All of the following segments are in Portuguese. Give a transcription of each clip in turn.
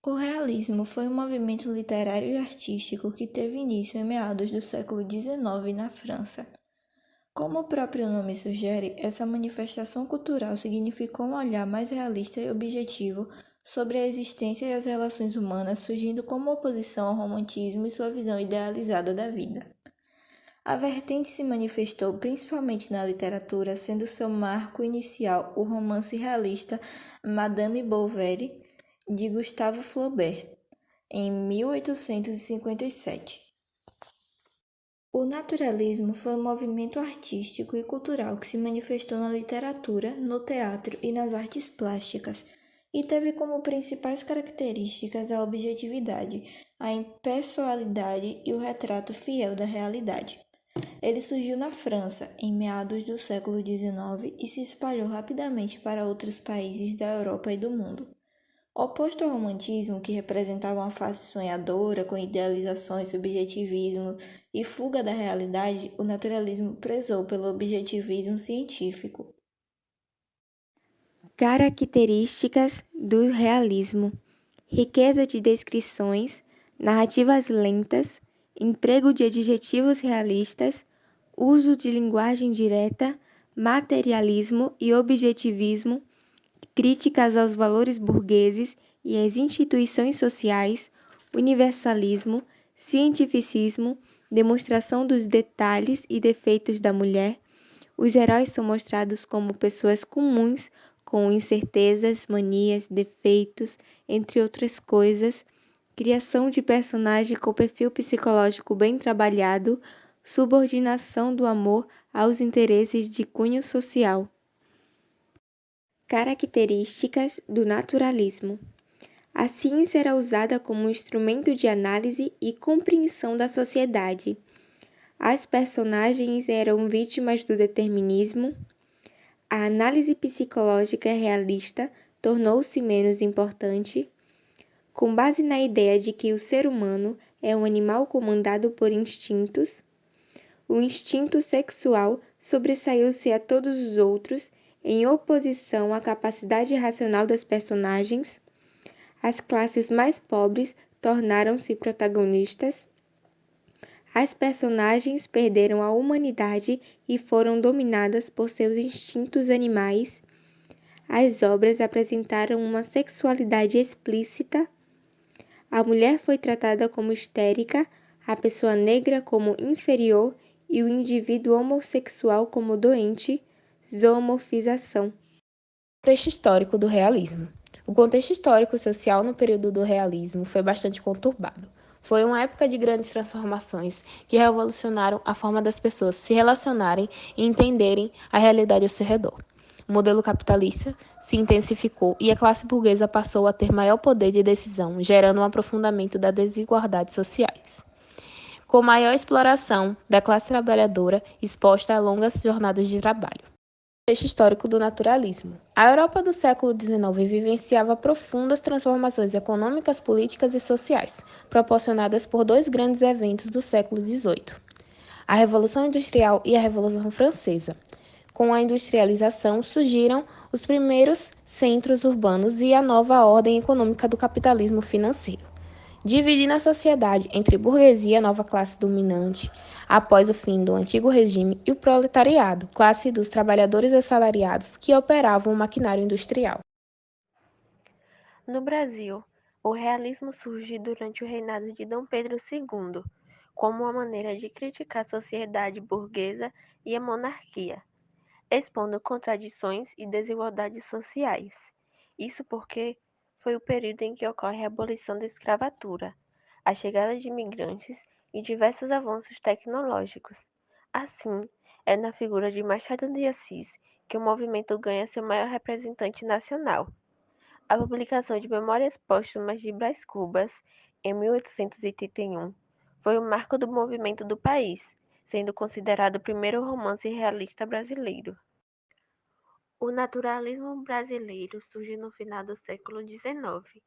O realismo foi um movimento literário e artístico que teve início em meados do século XIX na França. Como o próprio nome sugere, essa manifestação cultural significou um olhar mais realista e objetivo sobre a existência e as relações humanas, surgindo como oposição ao romantismo e sua visão idealizada da vida. A vertente se manifestou principalmente na literatura, sendo seu marco inicial o romance realista Madame Bovary, de Gustave Flaubert, em 1857. O naturalismo foi um movimento artístico e cultural que se manifestou na literatura, no teatro e nas artes plásticas, e teve como principais características a objetividade, a impessoalidade e o retrato fiel da realidade. Ele surgiu na França, em meados do século XIX, e se espalhou rapidamente para outros países da Europa e do mundo. Oposto ao romantismo, que representava uma face sonhadora, com idealizações, subjetivismo e fuga da realidade, o naturalismo prezou pelo objetivismo científico. Características do realismo: riqueza de descrições, narrativas lentas, emprego de adjetivos realistas, uso de linguagem direta, materialismo e objetivismo, críticas aos valores burgueses e às instituições sociais, universalismo, cientificismo, demonstração dos detalhes e defeitos da mulher. Os heróis são mostrados como pessoas comuns, com incertezas, manias, defeitos, entre outras coisas. Criação de personagem com perfil psicológico bem trabalhado, subordinação do amor aos interesses de cunho social. Características do naturalismo: a ciência era usada como instrumento de análise e compreensão da sociedade. As personagens eram vítimas do determinismo. A análise psicológica realista tornou-se menos importante, com base na ideia de que o ser humano é um animal comandado por instintos. O instinto sexual sobressaiu-se a todos os outros, em oposição à capacidade racional das personagens. As classes mais pobres tornaram-se protagonistas. As personagens perderam a humanidade e foram dominadas por seus instintos animais. As obras apresentaram uma sexualidade explícita. A mulher foi tratada como histérica, a pessoa negra como inferior e o indivíduo homossexual como doente. Zoomorfização. Contexto histórico do realismo. O contexto histórico e social no período do realismo foi bastante conturbado. Foi uma época de grandes transformações que revolucionaram a forma das pessoas se relacionarem e entenderem a realidade ao seu redor. O modelo capitalista se intensificou e a classe burguesa passou a ter maior poder de decisão, gerando um aprofundamento das desigualdades sociais. Com maior exploração da classe trabalhadora exposta a longas jornadas de trabalho. Contexto histórico do naturalismo. A Europa do século XIX vivenciava profundas transformações econômicas, políticas e sociais, proporcionadas por dois grandes eventos do século XVIII: a Revolução Industrial e a Revolução Francesa. Com a industrialização, surgiram os primeiros centros urbanos e a nova ordem econômica do capitalismo financeiro, dividindo a sociedade entre burguesia, nova classe dominante, após o fim do antigo regime, e o proletariado, classe dos trabalhadores assalariados que operavam o maquinário industrial. No Brasil, o realismo surge durante o reinado de Dom Pedro II, como uma maneira de criticar a sociedade burguesa e a monarquia, expondo contradições e desigualdades sociais. Isso porque foi o período em que ocorre a abolição da escravatura, a chegada de imigrantes e diversos avanços tecnológicos. Assim, é na figura de Machado de Assis que o movimento ganha seu maior representante nacional. A publicação de Memórias Póstumas de Brás Cubas, em 1881, foi o marco do movimento do país, sendo considerado o primeiro romance realista brasileiro. O naturalismo brasileiro surge no final do século XIX,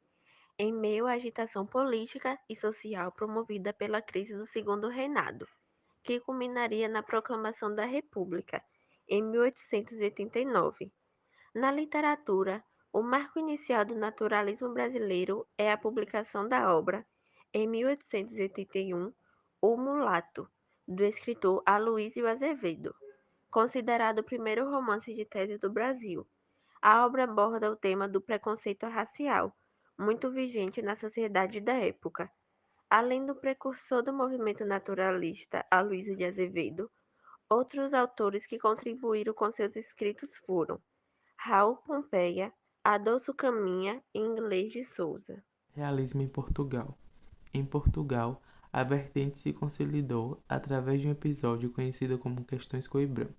em meio à agitação política e social promovida pela crise do Segundo Reinado, que culminaria na proclamação da República, em 1889. Na literatura, O marco inicial do naturalismo brasileiro é a publicação da obra, em 1881, O Mulato, do escritor Aloísio Azevedo, considerado o primeiro romance de tese do Brasil. A obra aborda o tema do preconceito racial, muito vigente na sociedade da época. Além do precursor do movimento naturalista, Aloísio de Azevedo, outros autores que contribuíram com seus escritos foram Raul Pompeia, Adolfo Caminha e Inglês de Souza. Realismo em Portugal. Em Portugal, a vertente se consolidou através de um episódio conhecido como Questões Coimbra,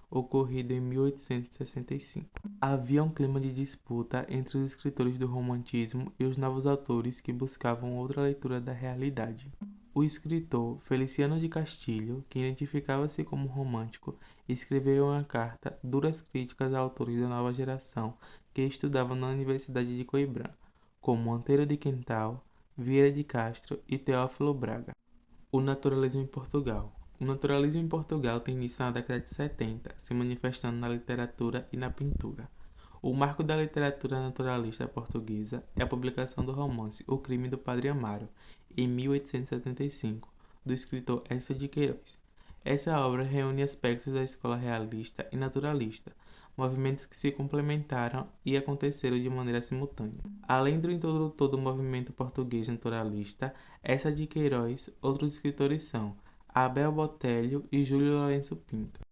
ocorrido em 1865. Havia um clima de disputa entre os escritores do romantismo e os novos autores que buscavam outra leitura da realidade. O escritor Feliciano de Castilho, que identificava-se como romântico, escreveu uma carta duras críticas a autores da nova geração que estudavam na Universidade de Coimbra, como Monteiro de Quental, Vieira de Castro e Teófilo Braga. O naturalismo em Portugal. O naturalismo em Portugal tem início na década de 70, se manifestando na literatura e na pintura. O marco da literatura naturalista portuguesa é a publicação do romance O Crime do Padre Amaro, em 1875, do escritor Eça de Queiroz. Essa obra reúne aspectos da escola realista e naturalista, movimentos que se complementaram e aconteceram de maneira simultânea. Além do introdutor do movimento português naturalista, Eça de Queiroz, outros escritores são Abel Botelho e Júlio Lourenço Pinto.